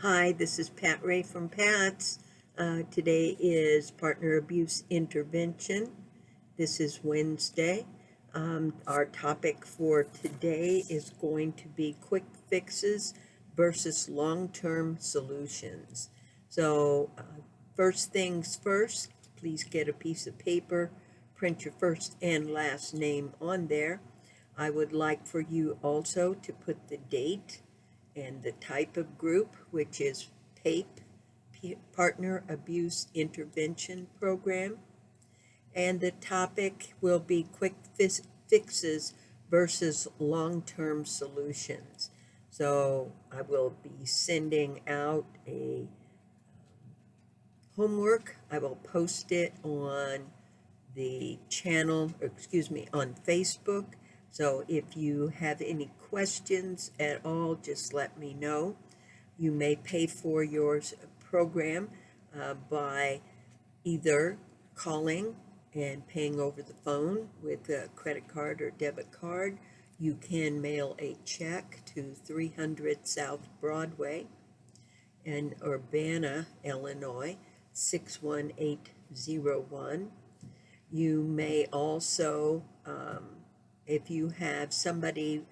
Hi, this is Pat Ray from Pat's. Today is Partner Abuse Intervention. This is Wednesday. Our topic for today is going to be quick fixes versus long-term solutions. First things first, please get a piece of paper, print your first and last name on there. I would like for you also to put the date and the type of group, which is paip, Partner Abuse Intervention Program. And the topic will be quick fixes versus long-term solutions. So I will be sending out a homework. I will post it on the channel, on Facebook. So if you have any questions at all, just let me know. You may pay for your program by either calling and paying over the phone with a credit card or debit card. You can mail a check to 300 South Broadway in Urbana, Illinois, 61801. You may also, if you have somebody,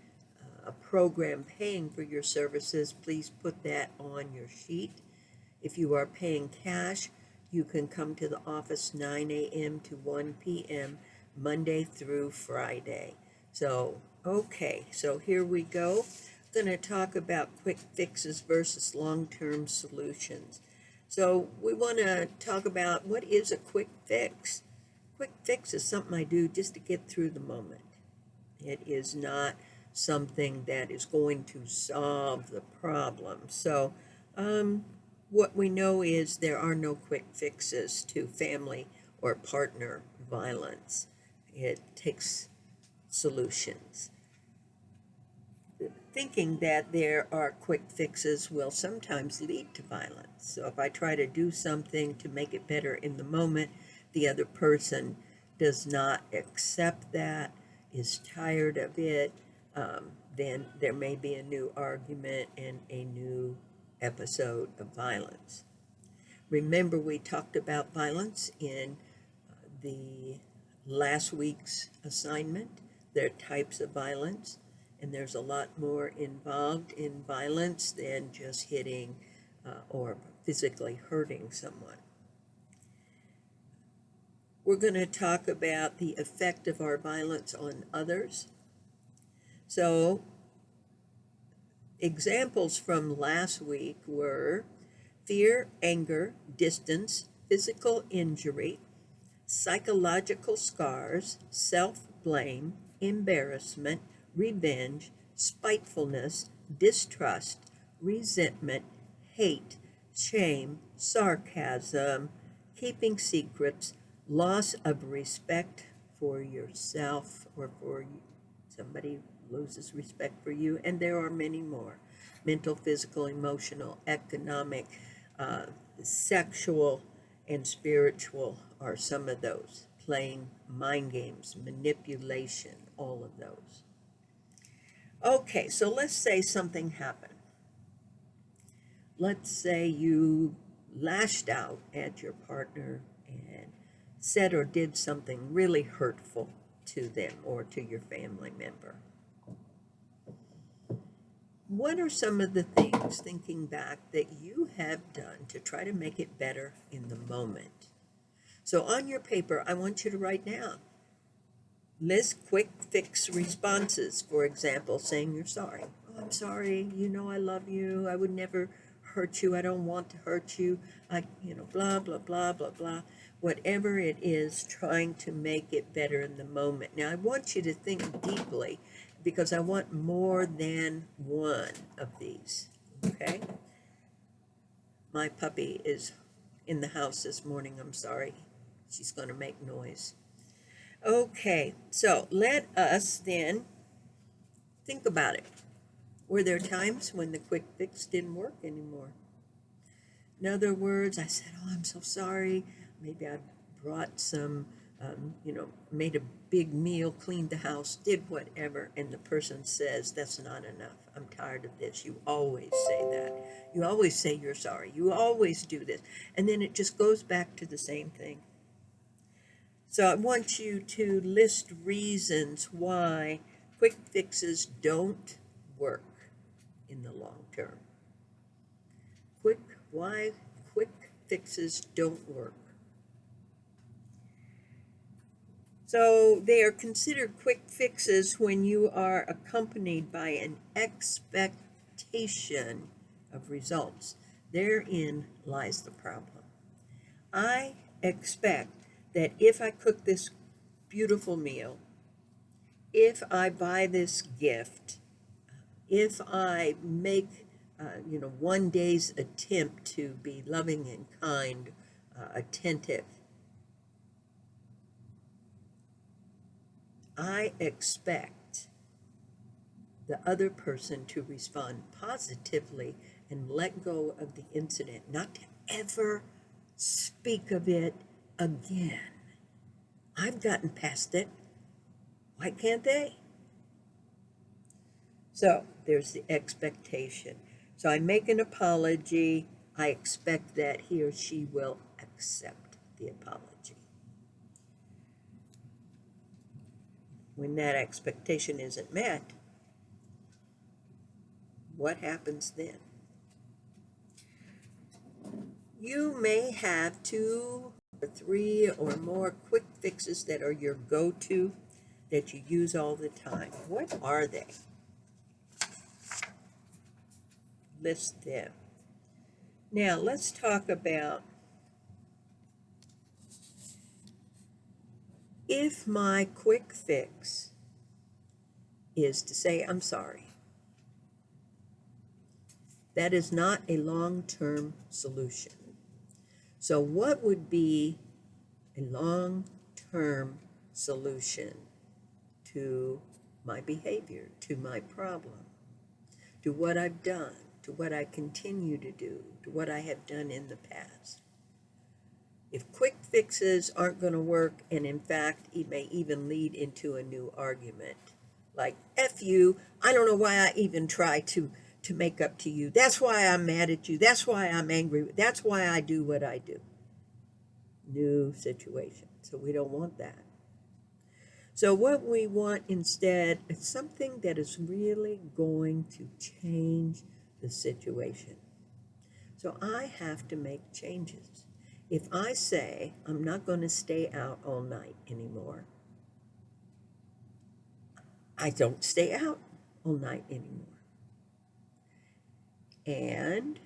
a program paying for your services, please put that on your sheet. If you are paying cash, you can come to the office 9 a.m. to 1 p.m. Monday through Friday. So here we go. I'm going to talk about quick fixes versus long-term solutions. So we want to talk about what is a quick fix. Quick fix is something I do just to get through the moment. It is not something that is going to solve the problem. So what we know is there are no quick fixes to family or partner violence. It takes solutions. Thinking that there are quick fixes will sometimes lead to violence. So if I try to do something to make it better in the moment, the other person does not accept that, is tired of it, then there may be a new argument and a new episode of violence. Remember, we talked about violence in the last week's assignment. There are types of violence, and there's a lot more involved in violence than just hitting or physically hurting someone. We're going to talk about the effect of our violence on others. So, examples from last week were fear, anger, distance, physical injury, psychological scars, self-blame, embarrassment, revenge, spitefulness, distrust, resentment, hate, shame, sarcasm, keeping secrets, loss of respect for yourself or for somebody loses respect for you, and there are many more. Mental, physical, emotional, economic, sexual, and spiritual are some of those. Playing mind games, manipulation, all of those. Okay, so let's say something happened. Let's say you lashed out at your partner and said or did something really hurtful to them or to your family member. What are some of the things, thinking back, that you have done to try to make it better in the moment? So on your paper, I want you to write down. List quick fix responses. For example, saying you're sorry. Oh, I'm sorry. You know I love you. I would never hurt you. I don't want to hurt you. Blah, blah, blah, blah, blah. Whatever it is, trying to make it better in the moment. Now, I want you to think deeply because I want more than one of these, okay? My puppy is in the house this morning. I'm sorry. She's going to make noise. Okay, so let us then think about it. Were there times when the quick fix didn't work anymore? In other words, I said, oh, I'm so sorry. Maybe I brought some made a big meal, cleaned the house, did whatever, and the person says, that's not enough. I'm tired of this. You always say that. You always say you're sorry. You always do this. And then it just goes back to the same thing. So I want you to list reasons why quick fixes don't work in the long term. Why quick fixes don't work. So they are considered quick fixes when you are accompanied by an expectation of results. Therein lies the problem. I expect that if I cook this beautiful meal, if I buy this gift, if I make one day's attempt to be loving and kind, attentive, I expect the other person to respond positively and let go of the incident, not to ever speak of it again. I've gotten past it. Why can't they? So there's the expectation. So I make an apology. I expect that he or she will accept the apology. When that expectation isn't met, what happens then? You may have 2 or 3 or more quick fixes that are your go-to, that you use all the time. What are they? List them. Now let's talk about if my quick fix is to say I'm sorry. That is not a long-term solution. So what would be a long-term solution to my behavior, to my problem, to what I've done, to what I continue to do, to what I have done in the past? If quick fixes aren't going to work, and in fact, it may even lead into a new argument, like, F you, I don't know why I even try to make up to you. That's why I'm mad at you. That's why I'm angry. That's why I do what I do. New situation. So we don't want that. So what we want instead is something that is really going to change the situation. So I have to make changes. If I say I'm not going to stay out all night anymore, I don't stay out all night anymore. And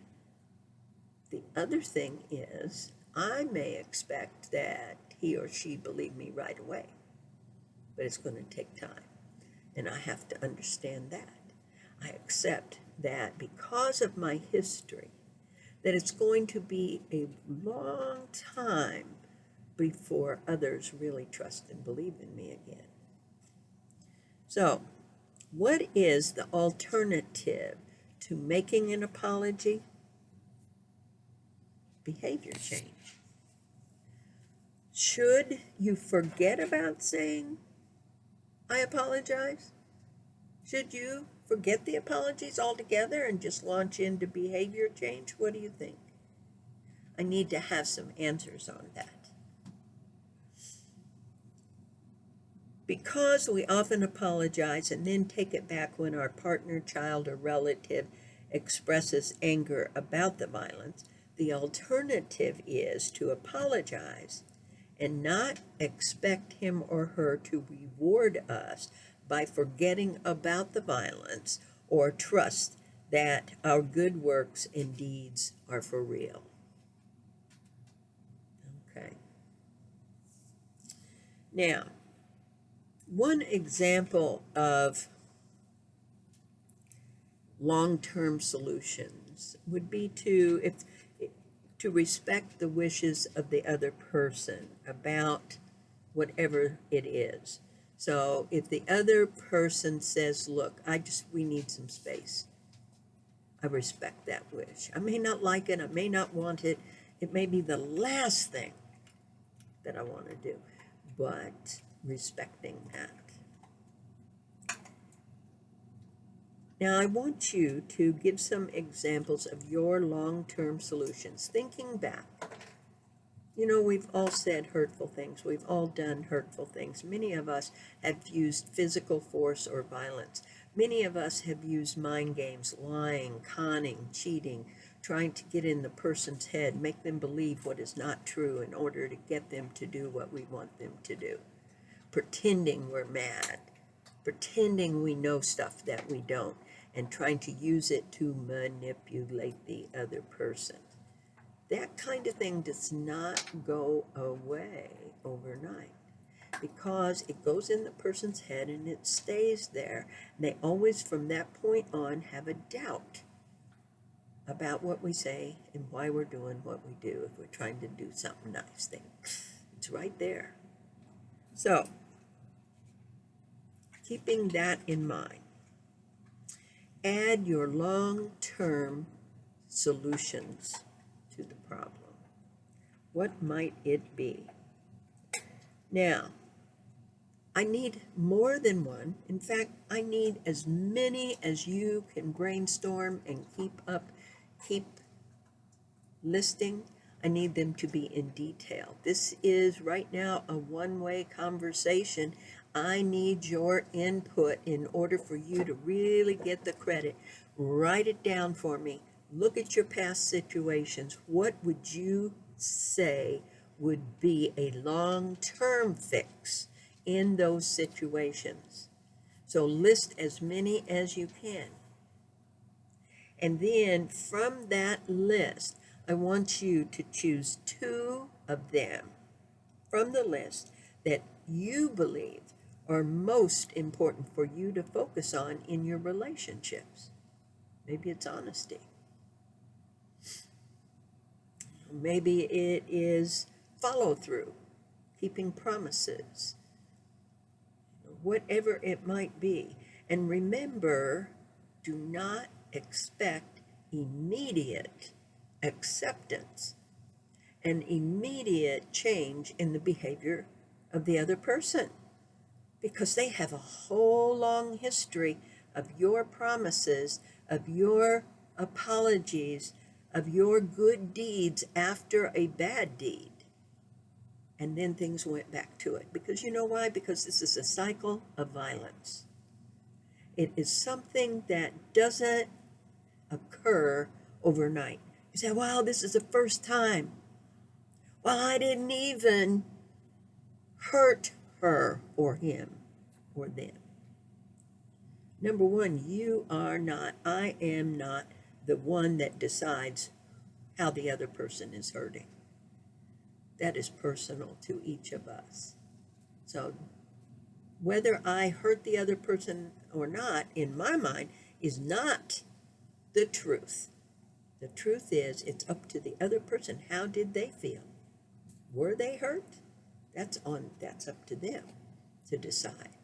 the other thing is, I may expect that he or she believe me right away, but it's going to take time. And I have to understand that. I accept that because of my history, that it's going to be a long time before others really trust and believe in me again. So, what is the alternative to making an apology? Behavior change. Should you forget about saying, I apologize? Should you forget the apologies altogether and just launch into behavior change? What do you think? I need to have some answers on that. Because we often apologize and then take it back when our partner, child, or relative expresses anger about the violence, the alternative is to apologize and not expect him or her to reward us by forgetting about the violence, or trust that our good works and deeds are for real. Okay. Now, one example of long-term solutions would be to respect the wishes of the other person about whatever it is. So if the other person says, look, we need some space, I respect that wish. I may not like it, I may not want it, it may be the last thing that I want to do, but respecting that. Now, I want you to give some examples of your long-term solutions. Thinking back, you know, we've all said hurtful things. We've all done hurtful things. Many of us have used physical force or violence. Many of us have used mind games, lying, conning, cheating, trying to get in the person's head, make them believe what is not true in order to get them to do what we want them to do. Pretending we're mad, pretending we know stuff that we don't, and trying to use it to manipulate the other person. That kind of thing does not go away overnight because it goes in the person's head and it stays there. They always, from that point on, have a doubt about what we say and why we're doing what we do if we're trying to do something nice. It's right there. So, keeping that in mind, add your long-term solutions to the problem. What might it be? Now, I need more than one. In fact, I need as many as you can brainstorm and keep listing. I need them to be in detail. This is right now a one-way conversation. I need your input in order for you to really get the credit. Write it down for me. Look at your past situations. What would you say would be a long-term fix in those situations? So list as many as you can. And then from that list, I want you to choose 2 of them from the list that you believe are most important for you to focus on in your relationships. Maybe it's honesty. Maybe it is follow through, keeping promises, whatever it might be. And remember, do not expect immediate acceptance and immediate change in the behavior of the other person, because they have a whole long history of your promises, of your apologies, of your good deeds after a bad deed. And then things went back to it. Because you know why? Because this is a cycle of violence. It is something that doesn't occur overnight. You say, wow, this is the first time. Well, I didn't even hurt her or him or them. Number one, I am not the one that decides how the other person is hurting. That is personal to each of us. So whether I hurt the other person or not, in my mind, is not the truth. The truth is, it's up to the other person. How did they feel? Were they hurt? That's up to them to decide.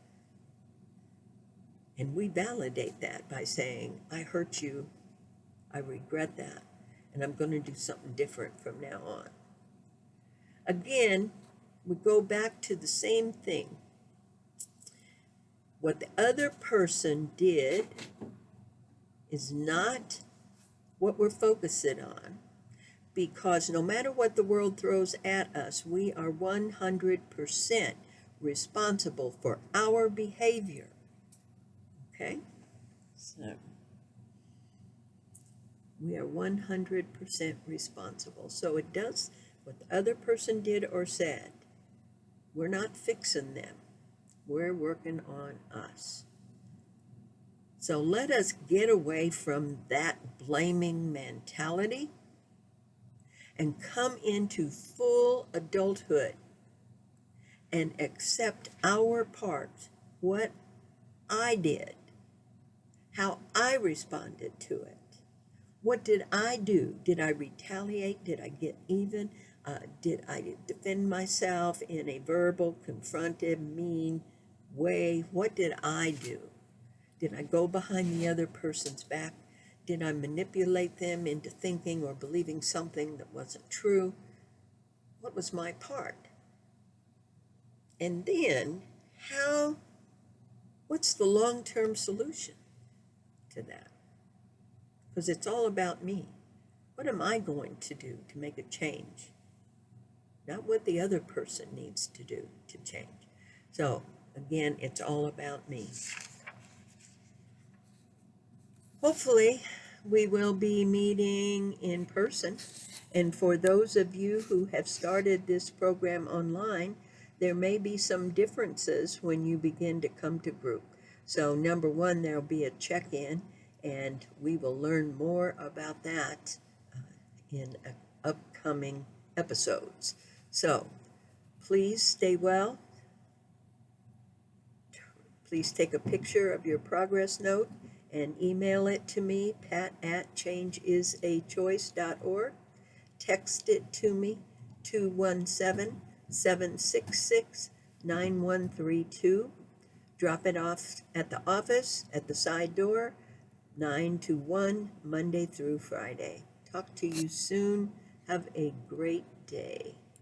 And we validate that by saying, I hurt you, I regret that, and I'm going to do something different from now on. Again, we go back to the same thing. What the other person did is not what we're focusing on, because no matter what the world throws at us, we are 100% responsible for our behavior. Okay? So we are 100% responsible. So it does what the other person did or said. We're not fixing them. We're working on us. So let us get away from that blaming mentality and come into full adulthood and accept our part, what I did, how I responded to it. What did I do? Did I retaliate? Did I get even? Did I defend myself in a verbal, confrontive, mean way? What did I do? Did I go behind the other person's back? Did I manipulate them into thinking or believing something that wasn't true? What was my part? And then what's the long-term solution to that? Because it's all about me. What am I going to do to make a change? Not what the other person needs to do to change. So again, it's all about me. Hopefully, we will be meeting in person. And for those of you who have started this program online, there may be some differences when you begin to come to group. So number one, there'll be a check-in, and we will learn more about that in upcoming episodes. So please stay well. Please take a picture of your progress note and email it to me, pat@changeisachoice.org. Text it to me, 217-766-9132. Drop it off at the office at the side door, 9 to 1, Monday through Friday. Talk to you soon. Have a great day.